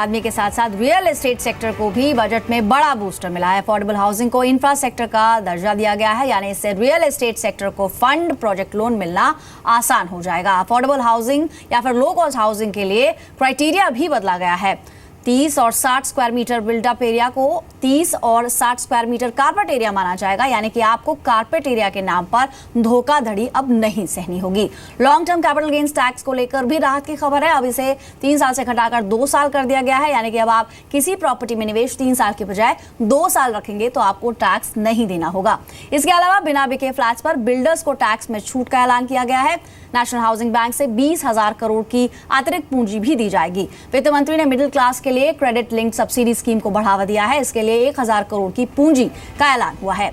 आदमी के साथ साथ रियल एस्टेट सेक्टर को भी बजट में बड़ा बूस्टर मिला है। अफोर्डेबल हाउसिंग को इंफ्रा सेक्टर का दर्जा दिया गया है, यानी इससे रियल एस्टेट सेक्टर को फंड, प्रोजेक्ट लोन मिलना आसान हो जाएगा। अफोर्डेबल हाउसिंग या फिर लो कॉस्ट हाउसिंग के लिए क्राइटेरिया भी बदला गया है। 30 और 60 स्क्वायर मीटर बिल्डअप एरिया को 30 और 60 स्क्वायर मीटर कारपेट एरिया माना जाएगा, यानी कि आपको कारपेट एरिया के नाम पर धोखाधड़ी अब नहीं सहनी होगी। Long term capital gains tax को लेकर भी राहत की खबर है। अब इसे 3 साल से घटाकर 2 साल कर दिया गया है, यानी कि अब आप किसी प्रॉपर्टी में निवेश 3 साल के बजाय 2 साल रखेंगे तो आपको टैक्स नहीं देना होगा। इसके अलावा बिना बिके फ्लैट्स पर बिल्डर्स को टैक्स में छूट का ऐलान किया गया है। नेशनल हाउसिंग बैंक से 20,000 करोड़ की अतिरिक्त पूंजी भी दी जाएगी। वित्त मंत्री ने मिडिल क्लास के लिए क्रेडिट लिंक्ड सब्सिडी स्कीम को बढ़ावा दिया है। इसके लिए 1,000 करोड़ की पूंजी का ऐलान हुआ है।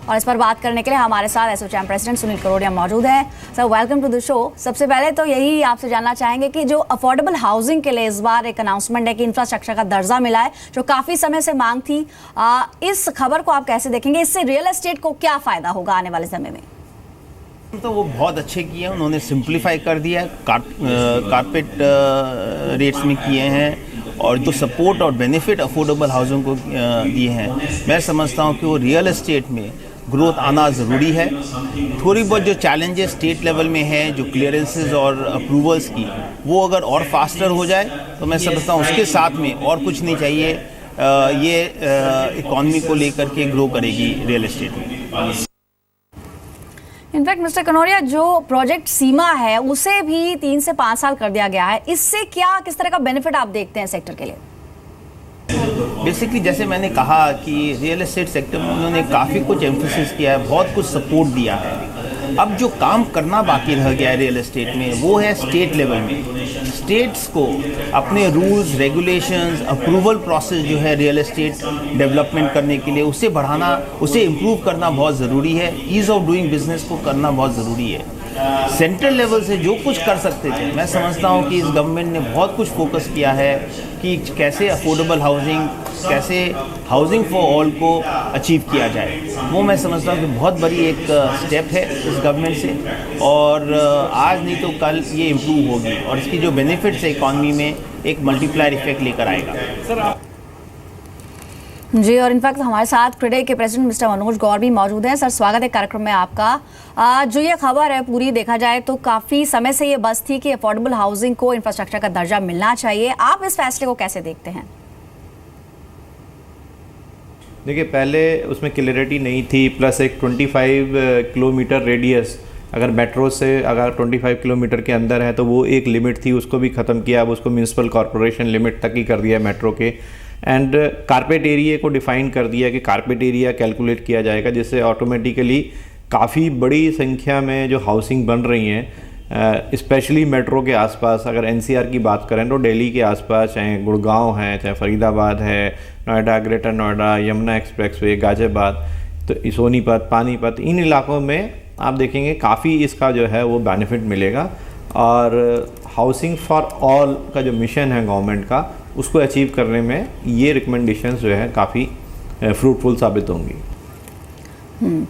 और इस पर बात करने के लिए हमारे साथ एसोचैम प्रेसिडेंट सुनील करोड़िया मौजूद हैं। Sir, welcome to the show. सबसे पहले तो यही आपसे जानना चाहेंगे कि जो अफोर्डेबल हाउसिंग के लिए इस बार एक अनाउंसमेंट है कि इंफ्रास्ट्रक्चर का दर्जा मिला है, जो काफी समय से मांग थी, इस खबर को आप कैसे देखेंगे? इससे रियल एस्टेट को क्या फायदा होगा आने वाले समय में? तो वो बहुत अच्छे किए हैं, उन्होंने सिंप्लीफाई कर दिया है, कारपेट रेट्स में किए हैं और जो सपोर्ट और बेनिफिट अफोर्डेबल हाउसिंग को दिए हैं। मैं समझता हूँ कि वो रियल एस्टेट में ग्रोथ आना ज़रूरी है। थोड़ी बहुत जो चैलेंजेस स्टेट लेवल में है, जो क्लियरेंसेस और अप्रूवल्स की, वो अगर और फास्टर हो जाए तो मैं समझता हूँ उसके साथ में और कुछ नहीं चाहिए, ये इकॉनमी को लेकर के ग्रो करेगी रियल एस्टेट में। इनफैक्ट मिस्टर कनौरिया, जो प्रोजेक्ट सीमा है उसे भी 3 से 5 साल कर दिया गया है। इससे किस तरह का बेनिफिट आप देखते हैं सेक्टर के लिए? बेसिकली जैसे मैंने कहा कि रियल एस्टेट सेक्टर में उन्होंने काफ़ी कुछ एम्फेसिस किया है, बहुत कुछ सपोर्ट दिया है। अब जो काम करना बाकी रह गया है रियल एस्टेट में, वो है स्टेट लेवल में। स्टेट्स को अपने रूल्स, रेगुलेशंस, अप्रूवल प्रोसेस जो है रियल एस्टेट डेवलपमेंट करने के लिए, उसे बढ़ाना, उसे इम्प्रूव करना बहुत ज़रूरी है। ईज़ ऑफ डूइंग बिजनेस को करना बहुत ज़रूरी है। सेंट्रल लेवल से जो कुछ कर सकते थे, मैं समझता हूँ कि इस गवर्नमेंट ने बहुत कुछ फोकस किया है कि कैसे अफोर्डेबल हाउसिंग, कैसे हाउसिंग फॉर ऑल को अचीव किया जाए। वो मैं समझता हूँ कि बहुत बड़ी एक स्टेप है इस गवर्नमेंट से, और आज नहीं तो कल ये इम्प्रूव होगी और इसकी जो बेनिफिट्स है इकॉनमी में एक मल्टीप्लायर इफेक्ट लेकर आएगा। सर जी, और इनफैक्ट हमारे साथ क्रेडे के प्रेसिडेंट मिस्टर मनोज गौर भी मौजूद हैं। सर, स्वागत है कार्यक्रम में आपका। जो ये खबर है पूरी देखा जाए तो काफ़ी समय से ये बस थी कि अफोर्डेबल हाउसिंग को इंफ्रास्ट्रक्चर का दर्जा मिलना चाहिए। आप इस फैसले को कैसे देखते हैं? देखिए, पहले उसमें क्लियरिटी नहीं थी, प्लस एक 25 किलोमीटर रेडियस, अगर मेट्रो से अगर 25 किलोमीटर के अंदर है तो वो एक लिमिट थी, उसको भी ख़त्म किया। अब उसको म्यूनसिपल कॉरपोरेशन लिमिट तक ही कर दिया मेट्रो के। एंड कारपेट एरिया को डिफ़ाइन कर दिया कि कारपेट एरिया कैलकुलेट किया जाएगा, जिससे ऑटोमेटिकली काफ़ी बड़ी संख्या में जो हाउसिंग बन रही हैं, स्पेशली मेट्रो के आसपास। अगर एनसीआर की बात करें तो दिल्ली के आसपास, चाहे गुड़गांव है, चाहे फरीदाबाद है, नोएडा, ग्रेटर नोएडा, यमुना एक्सप्रेसवे, गाजियाबाद, तो सोनीपत, पानीपत, इन इलाकों में आप देखेंगे काफ़ी इसका जो है वो बेनिफिट मिलेगा। और हाउसिंग फॉर ऑल का जो मिशन है गवर्नमेंट का, उसको अचीव करने में ये रिकमेंडेशंस जो है काफ़ी फ्रूटफुल साबित होंगी।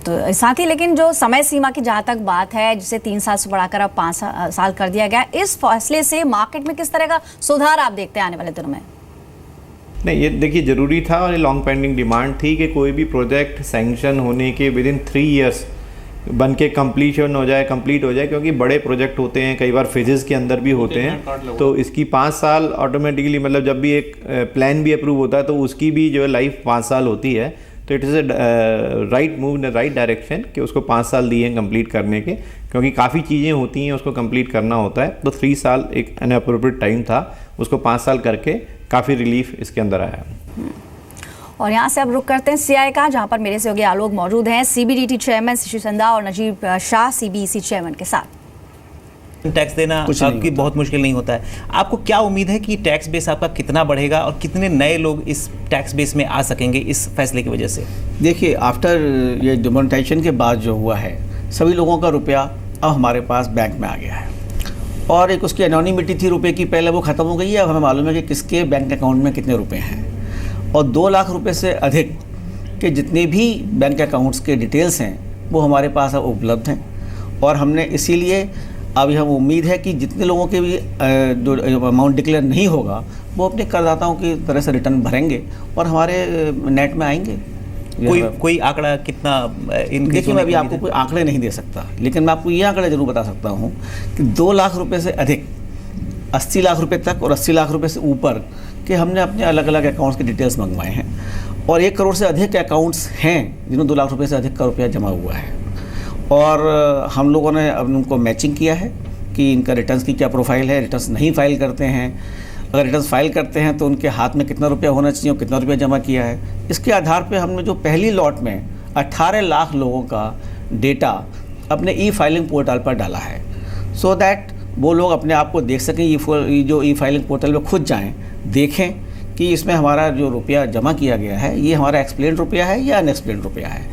तो साथ ही लेकिन जो समय सीमा की जहाँ तक बात है, जिसे 3 साल से बढ़ाकर अब 5 साल कर दिया गया, इस फैसले से मार्केट में किस तरह का सुधार आप देखते हैं आने वाले दिनों में? नहीं, ये देखिए ज़रूरी था और ये लॉन्ग पेंडिंग डिमांड थी कि कोई भी प्रोजेक्ट सैंक्शन होने के विदिन 3 ईयर्स बन के कंप्लीट हो जाए, क्योंकि बड़े प्रोजेक्ट होते हैं, कई बार फेजेस के अंदर भी होते हैं। तो इसकी 5 साल ऑटोमेटिकली, मतलब जब भी एक प्लान भी अप्रूव होता है तो उसकी भी जो है लाइफ 5 साल होती है। तो it is a right move in the right direction कि उसको 5 साल दिए हैं कंप्लीट करने के, क्योंकि काफ़ी चीज़ें होती हैं उसको कंप्लीट करना होता है। तो 3 साल एक अनअप्रोप्रिएट टाइम था, उसको 5 साल करके काफ़ी रिलीफ इसके अंदर आया। और यहाँ से अब रुक करते हैं सीआई का, जहाँ पर मेरे सहयोगी आलोक मौजूद हैं, सीबीडीटी चेयरमैन शिशु संधा और नजीब शाह सीबीईसी चेयरमैन के साथ। टैक्स देना आपकी बहुत मुश्किल नहीं होता है। आपको क्या उम्मीद है कि टैक्स बेस आपका कितना बढ़ेगा और कितने नए लोग इस टैक्स बेस में आ सकेंगे इस फैसले की वजह से? देखिए, आफ्टर ये डिमोनेटाइजेशन के बाद जो हुआ है, सभी लोगों का रुपया अब हमारे पास बैंक में आ गया है, और एक उसकी एनोनिमिटी थी रुपये की, पहले वो ख़त्म हो गई है। अब हमें मालूम है कि किसके बैंक अकाउंट में कितने रुपये हैं, और 2 लाख रुपए से अधिक के जितने भी बैंक अकाउंट्स के डिटेल्स हैं वो हमारे पास अब उपलब्ध हैं। और हमने इसीलिए अभी हम उम्मीद है कि जितने लोगों के भी जो अमाउंट डिक्लेयर नहीं होगा वो अपने करदाताओं की तरह से रिटर्न भरेंगे और हमारे नेट में आएंगे। कोई आंकड़ा कितना देखिए, मैं अभी आपको कोई आंकड़े नहीं दे सकता, लेकिन मैं आपको ये आंकड़े जरूर बता सकता हूँ कि 2 लाख रुपए से अधिक 80 लाख रुपए तक और 80 लाख रुपए से ऊपर के हमने अपने अलग अलग अकाउंट्स के डिटेल्स मंगवाए हैं और 1 करोड़ से अधिक अकाउंट्स हैं जिन्होंने 2 लाख रुपए से अधिक का रुपया जमा हुआ है। और हम लोगों ने अब उनको मैचिंग किया है कि इनका रिटर्न्स की क्या प्रोफाइल है, रिटर्न्स नहीं फाइल करते हैं, अगर रिटर्न्स फाइल करते हैं तो उनके हाथ में कितना रुपया होना चाहिए और कितना रुपया जमा किया है। इसके आधार पे हमने जो पहली लॉट में 18 लाख लोगों का डेटा अपने ई फाइलिंग पोर्टल पर डाला है, सो दैट वो लोग अपने आप को देख सकें, ये जो ई फाइलिंग पोर्टल पर खुद जाएं, देखें कि इसमें हमारा जो रुपया जमा किया गया है ये हमारा एक्सप्लेन्ड रुपया है या अनएक्सप्लेन्ड रुपया है।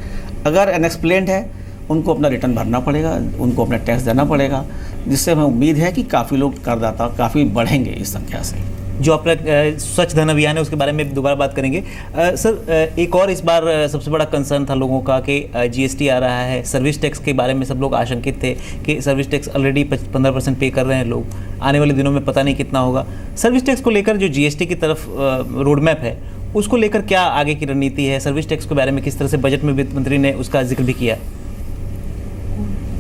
अगर अनएक्सप्लेन्ड है उनको अपना रिटर्न भरना पड़ेगा, उनको अपना टैक्स देना पड़ेगा, जिससे हमें उम्मीद है कि काफ़ी लोग करदाता काफ़ी बढ़ेंगे इस संख्या से। जो आपका स्वच्छ धन अभियान है उसके बारे में दोबारा बात करेंगे। सर, एक और इस बार सबसे बड़ा कंसर्न था लोगों का कि जीएसटी आ रहा है, सर्विस टैक्स के बारे में सब लोग आशंकित थे कि सर्विस टैक्स ऑलरेडी 15% पे कर रहे हैं लोग, आने वाले दिनों में पता नहीं कितना होगा। सर्विस टैक्स को लेकर जो जीएसटी की तरफ रोड मैप है उसको लेकर क्या आगे की रणनीति है? सर्विस टैक्स के बारे में किस तरह से बजट में वित्त मंत्री ने उसका जिक्र भी किया?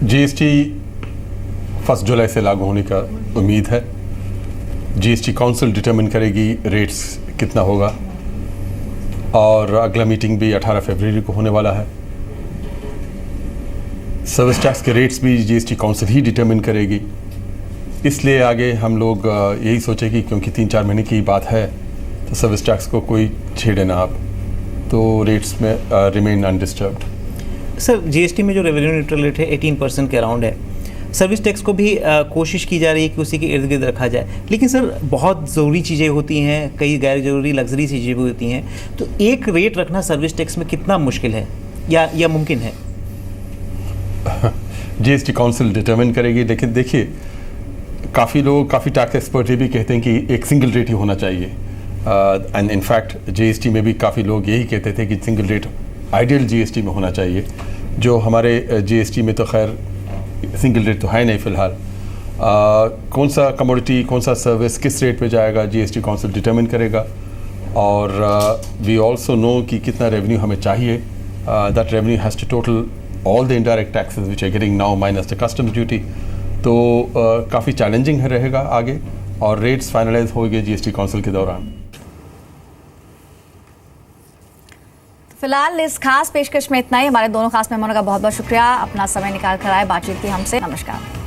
जीएसटी 1 जुलाई से लागू होने का उम्मीद है। जीएसटी काउंसिल डिटरमिन करेगी रेट्स कितना होगा और अगला मीटिंग भी 18 फरवरी को होने वाला है। सर्विस टैक्स के रेट्स भी जीएसटी काउंसिल ही डिटरमिन करेगी। इसलिए आगे हम लोग यही सोचे कि क्योंकि 3-4 महीने की बात है तो सर्विस टैक्स को कोई छेड़े ना आप, तो रेट्स में रिमेन अनडिस्टर्ब्ड। सर, जीएसटी में जो रेवेन्यू न्यूट्रल रेट है 18% के अराउंड है। सर्विस टैक्स को भी कोशिश की जा रही है कि उसी के इर्द गिर्द रखा जाए, लेकिन सर बहुत ज़रूरी चीज़ें होती हैं, कई गैर ज़रूरी लग्जरी चीज़ें भी होती हैं, तो एक रेट रखना सर्विस टैक्स में कितना मुश्किल है या मुमकिन है? जीएसटी काउंसिल डिटरमिन करेगी, लेकिन देखिए काफ़ी लोग, काफ़ी टैक्स एक्सपर्ट ये भी कहते हैं कि एक सिंगल रेट ही होना चाहिए। एंड इनफैक्ट जीएसटी में भी काफ़ी लोग यही कहते थे कि सिंगल रेट आइडियल जीएसटी में होना चाहिए। जो हमारे जीएसटी में तो खैर सिंगल रेट तो है नहीं फ़िलहाल। कौन सा कमोडिटी, कौन सा सर्विस किस रेट पे जाएगा जीएसटी काउंसिल डिटरमिन करेगा। और वी ऑल्सो नो कि कितना रेवेन्यू हमें चाहिए। That revenue has to total all the indirect taxes which are getting now minus the customs duty. तो काफ़ी चैलेंजिंग रहेगा आगे और रेट्स फाइनलाइज होंगे जीएसटी काउंसिल के दौरान। फिलहाल इस खास पेशकश में इतना ही। हमारे दोनों खास मेहमानों का बहुत बहुत शुक्रिया, अपना समय निकाल कर आए, बातचीत की हमसे। नमस्कार।